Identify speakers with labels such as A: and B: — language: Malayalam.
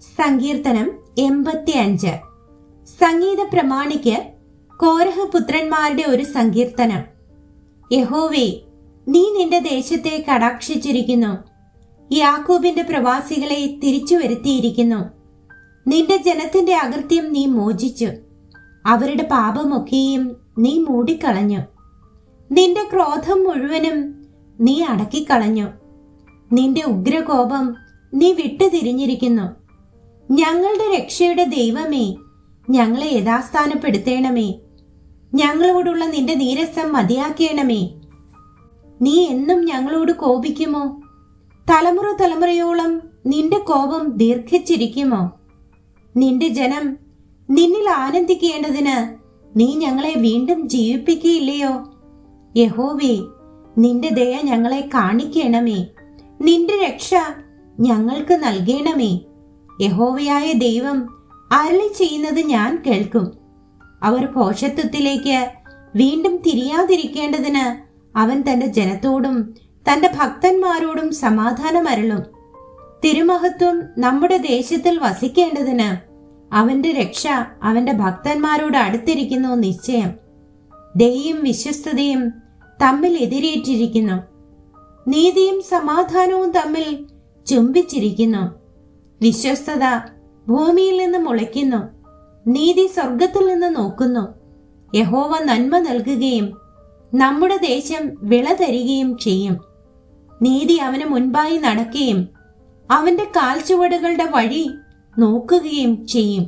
A: സങ്കീർത്തനം 85. സംഗീത പ്രമാണിക്ക് കോരഹ പുത്രന്മാരുടെ ഒരു സങ്കീർത്തനം. യഹോവേ, നീ നിന്റെ ദേശത്തെ കടാക്ഷിച്ചിരിക്കുന്നു, യാക്കോബിന്റെ പ്രവാസികളെ തിരിച്ചു വരുത്തിയിരിക്കുന്നു. നിന്റെ ജനത്തിന്റെ അകൃത്യം നീ മോചിച്ചു, അവരുടെ പാപമൊക്കെയും നീ മൂടിക്കളഞ്ഞു. നിന്റെ ക്രോധം മുഴുവനും നീ അടക്കിക്കളഞ്ഞു, നിന്റെ ഉഗ്രകോപം നീ വിട്ടുതിരിഞ്ഞിരിക്കുന്നു. ഞങ്ങളുടെ രക്ഷയുടെ ദൈവമേ, ഞങ്ങളെ യഥാസ്ഥാനപ്പെടുത്തേണമേ. ഞങ്ങളോടുള്ള നിന്റെ നീരസം മതിയാക്കേണമേ. നീ എന്നും ഞങ്ങളോട് കോപിക്കുമോ? തലമുറ തലമുറയോളം നിന്റെ കോപം ദീർഘിച്ചിരിക്കുമോ? നിന്റെ ജനം നിന്നിൽ ആനന്ദിക്കേണ്ടതിന് നീ ഞങ്ങളെ വീണ്ടും ജീവിപ്പിക്കുകയില്ലയോ? യഹോവേ, നിന്റെ ദയ ഞങ്ങളെ കാണിക്കണമേ. നിന്റെ രക്ഷ ഞങ്ങൾക്ക് നൽകണമേ. യഹോവയായ ദൈവം അരുളി ചെയ്യുന്നത് ഞാൻ കേൾക്കും. അവർ ഭോഷത്വത്തിലേക്ക് വീണ്ടും തിരിയാതിരിക്കേണ്ടതിന് അവൻ തന്റെ ജനത്തോടും തന്റെ ഭക്തന്മാരോടും സമാധാനം അരുളും. തിരുമഹത്വം നമ്മുടെ ദേശത്തിൽ വസിക്കേണ്ടതിന് അവന്റെ രക്ഷ അവന്റെ ഭക്തന്മാരോട് അടുത്തിരിക്കുന്നു നിശ്ചയം. ദയയും വിശ്വസ്തതയും തമ്മിൽ എതിരേറ്റിരിക്കുന്നു, നീതിയും സമാധാനവും തമ്മിൽ ചുംബിച്ചിരിക്കുന്നു. വിശ്വസ്തത ഭൂമിയിൽ നിന്ന് മുളയ്ക്കുന്നു, നീതി സ്വർഗത്തിൽ നിന്ന് നോക്കുന്നു. യഹോവ നന്മ നൽകുകയും നമ്മുടെ ദേശം വിള തരികയും ചെയ്യും. നീതി അവന് മുൻപായി നടക്കുകയും അവന്റെ കാൽച്ചുവടുകളുടെ വഴി നോക്കുകയും ചെയ്യും.